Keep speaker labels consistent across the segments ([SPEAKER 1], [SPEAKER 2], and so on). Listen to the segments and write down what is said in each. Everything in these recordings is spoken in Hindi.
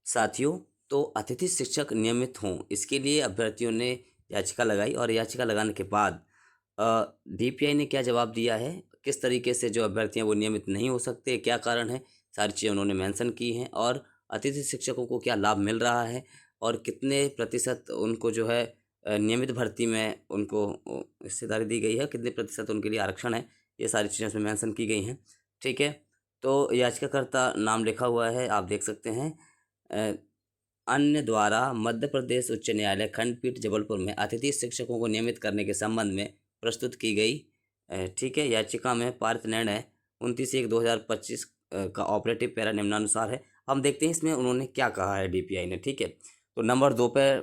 [SPEAKER 1] साथियों, तो अतिथि शिक्षक नियमित हों, इसके लिए अभ्यर्थियों ने याचिका लगाई और याचिका लगाने के बाद डीपीआई ने क्या जवाब दिया है, किस तरीके से जो अभ्यर्थी हैं वो नियमित नहीं हो सकते, क्या कारण है, सारी चीज़ें उन्होंने मेंशन की हैं और अतिथि शिक्षकों को क्या लाभ मिल रहा है और कितने प्रतिशत उनको जो है नियमित भर्ती में उनको हिस्सेदारी दी गई है, कितने प्रतिशत उनके लिए आरक्षण है, ये सारी चीज़ें उसमें मेंशन की गई हैं। ठीक है, तो याचिकाकर्ता नाम लिखा हुआ है, आप देख सकते हैं। अ, अन्य द्वारा मध्य प्रदेश उच्च न्यायालय खंडपीठ जबलपुर में अतिथि शिक्षकों को नियमित करने के संबंध में प्रस्तुत की गई ठीक है याचिका में पारित निर्णय 29/1/2025 का ऑपरेटिव पैरा निम्नानुसार है। हम देखते हैं इसमें उन्होंने क्या कहा है डीपीआई ने। ठीक है, तो नंबर 2 पे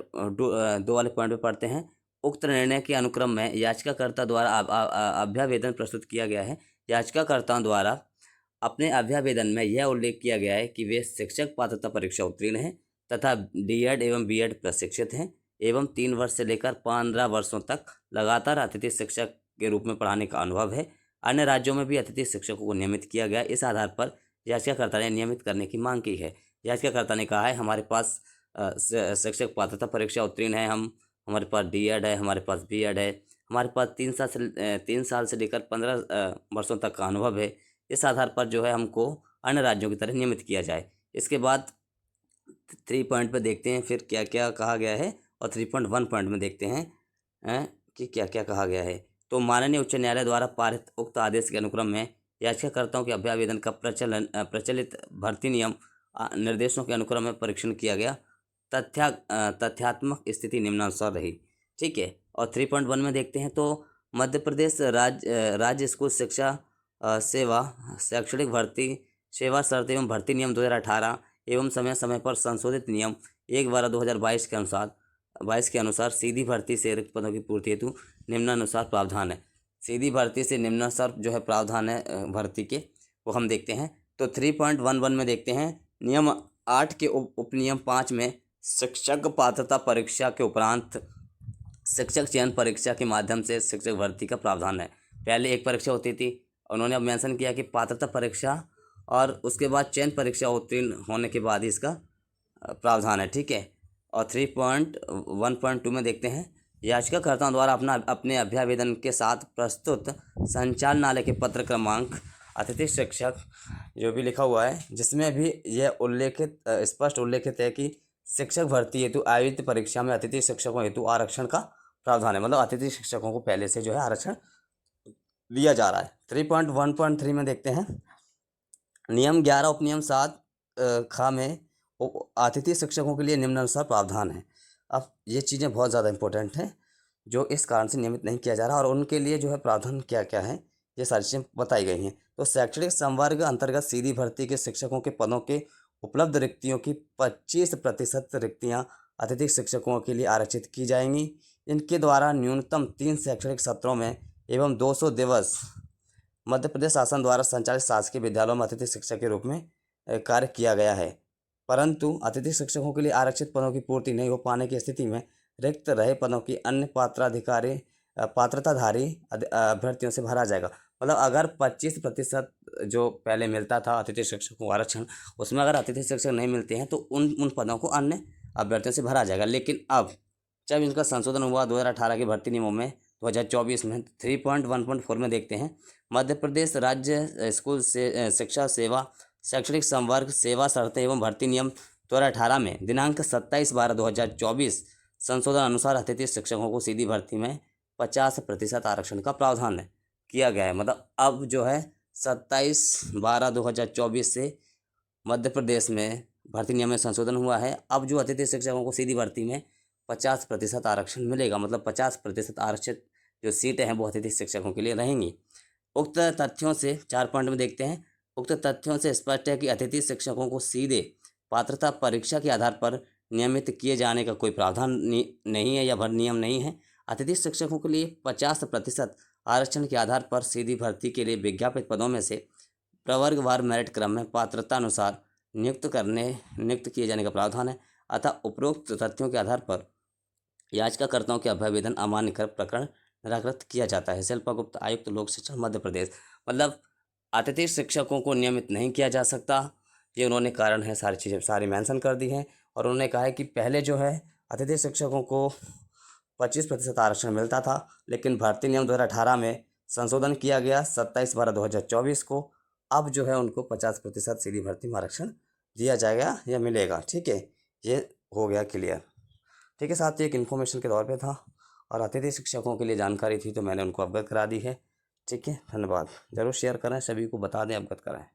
[SPEAKER 1] 2 वाले पॉइंट पे पढ़ते हैं। उक्त निर्णय के अनुक्रम में याचिकाकर्ता द्वारा अभ्यावेदन प्रस्तुत किया गया है। याचिकाकर्ताओं द्वारा अपने अभ्यावेदन में यह उल्लेख किया गया है कि वे शिक्षक पात्रता परीक्षा उत्तीर्ण हैं तथा डीएड एवं बीएड प्रशिक्षित हैं एवं 3 वर्ष से लेकर 15 वर्षों तक लगातार अतिथि शिक्षक के रूप में पढ़ाने का अनुभव है। अन्य राज्यों में भी अतिथि शिक्षकों को नियमित किया गया। इस आधार पर याचिकाकर्ता ने नियमित करने की मांग की है। याचिकाकर्ता ने कहा है हमारे पास शिक्षक पात्रता परीक्षा उत्तीर्ण है, हमारे पास डीएड है, हमारे पास बीएड है, हमारे पास 3 साल से लेकर 15 वर्षों तक का अनुभव है। इस आधार पर जो है हमको अन्य राज्यों की तरह नियमित किया जाए। इसके बाद 3 पॉइंट पे देखते हैं फिर क्या क्या कहा गया है और 3.1 पॉइंट में देखते हैं कि क्या क्या कहा गया है। तो माननीय उच्च न्यायालय द्वारा पारित उक्त आदेश के अनुक्रम में याचिकाकर्ताओं के अभ्यावेदन का प्रचलित भर्ती नियम निर्देशों के अनुक्रम में परीक्षण किया गया। तथ्यात्मक स्थिति निम्नानुसार रही। ठीक है, और 3.1 में देखते हैं तो मध्य प्रदेश राज्य स्कूल शिक्षा सेवा शैक्षणिक भर्ती सेवा शर्त एवं भर्ती नियम 2018 एवं समय समय पर संशोधित नियम 1/12/2022 के अनुसार सीधी भर्ती से रिक्त पदों की पूर्ति हेतु निम्नानुसार प्रावधान है। सीधी भर्ती से निम्नानुसार जो है प्रावधान है भर्ती के, वो हम देखते हैं। तो 3.11 में देखते हैं नियम 8 के उपनियम 5 में शिक्षक पात्रता परीक्षा के उपरांत शिक्षक चयन परीक्षा के माध्यम से शिक्षक भर्ती का प्रावधान है। पहले एक परीक्षा होती थी, उन्होंने अब मेंशन किया कि पात्रता परीक्षा और उसके बाद चयन परीक्षा उत्तीर्ण होने के बाद ही इसका प्रावधान है। ठीक है, और 3.1.2 में देखते हैं याचिकाकर्ताओं द्वारा अपने अभ्यावेदन के साथ प्रस्तुत संचालनालय के पत्र क्रमांक अतिथि शिक्षक जो भी लिखा हुआ है, जिसमें भी यह स्पष्ट उल्लेखित है कि शिक्षक भर्ती हेतु आयोजित परीक्षा में अतिथि शिक्षकों हेतु आरक्षण का प्रावधान है। मतलब अतिथि शिक्षकों को पहले से जो है आरक्षण दिया जा रहा है। 3.1.3 में देखते हैं नियम 11 उपनियम 7 खा में अतिथि शिक्षकों के लिए निम्नानुसार प्रावधान है। अब ये चीज़ें बहुत ज़्यादा इंपॉर्टेंट हैं जो इस कारण से नियमित नहीं किया जा रहा और उनके लिए जो है प्रावधान क्या क्या है ये सारी चीज़ें बताई गई हैं। तो शैक्षणिक संवर्ग अंतर्गत सीधी भर्ती के शिक्षकों के पदों के उपलब्ध रिक्तियों की 25% रिक्तियाँ अतिथि शिक्षकों के लिए आरक्षित की जाएंगी। इनके द्वारा न्यूनतम 3 शैक्षणिक सत्रों में एवं 200 दिवस मध्य प्रदेश शासन द्वारा संचालित शासकीय विद्यालयों में अतिथि शिक्षक के रूप में कार्य किया गया है। परंतु अतिथि शिक्षकों के लिए आरक्षित पदों की पूर्ति नहीं हो पाने की स्थिति में रिक्त रहे पदों की अन्य पात्रताधारी अभ्यर्थियों से भरा जाएगा। मतलब अगर 25% जो पहले मिलता था अतिथि शिक्षकों को आरक्षण, उसमें अगर अतिथि शिक्षक नहीं मिलते हैं तो उन पदों को अन्य अभ्यर्थियों से भरा जाएगा। लेकिन अब जब इनका संशोधन हुआ 2018 के भर्ती नियमों में 2024 में 3.1.4 में देखते हैं मध्य प्रदेश राज्य स्कूल से शिक्षा सेवा शैक्षणिक संवर्ग सेवा शर्तें एवं भर्ती नियम 2018 में दिनांक 27/12/2024 संशोधन अनुसार अतिथि शिक्षकों को सीधी भर्ती में 50% आरक्षण का प्रावधान किया गया है। मतलब अब जो है 27/12/2024 से मध्य प्रदेश में भर्ती नियम में संशोधन हुआ है। अब जो अतिथि शिक्षकों को सीधी भर्ती में 50% आरक्षण मिलेगा। मतलब 50% आरक्षित जो सीटें हैं वो अतिथि शिक्षकों के लिए रहेंगी। उक्त तथ्यों से 4 पॉइंट में देखते हैं। उक्त तथ्यों से स्पष्ट है कि अतिथि शिक्षकों को सीधे पात्रता परीक्षा के आधार पर नियमित किए जाने का कोई प्रावधान नहीं है या नियम नहीं है। अतिथि शिक्षकों के लिए 50% आरक्षण के आधार पर सीधी भर्ती के लिए विज्ञापित पदों में से प्रवर्गवार मेरिट क्रम में पात्रता अनुसार नियुक्त किए जाने का प्रावधान है। अतः उपरोक्त तथ्यों के आधार पर याचिकाकर्ताओं के अभ्यावेदन अमान्य कर प्रकरण निराकृत किया जाता है। शिल्पा गुप्ता, आयुक्त लोक शिक्षण मध्य प्रदेश। मतलब अतिथि शिक्षकों को नियमित नहीं किया जा सकता ये उन्होंने कारण है सारी चीज़ें सारी मेंशन कर दी हैं। और उन्होंने कहा है कि पहले जो है अतिथि शिक्षकों को 25% आरक्षण मिलता था, लेकिन भर्ती नियम 2018 में संशोधन किया गया 27/12/2024 को। अब जो है उनको 50% सीधी भर्ती में आरक्षण दिया जाएगा या मिलेगा। ठीक है, ये हो गया क्लियर। ठीक है साथ ही एक इन्फॉर्मेशन के तौर पे था और अतिथि शिक्षकों के लिए जानकारी थी तो मैंने उनको अवगत करा दी है। ठीक है, धन्यवाद। ज़रूर शेयर करें, सभी को बता दें, अवगत कराएं।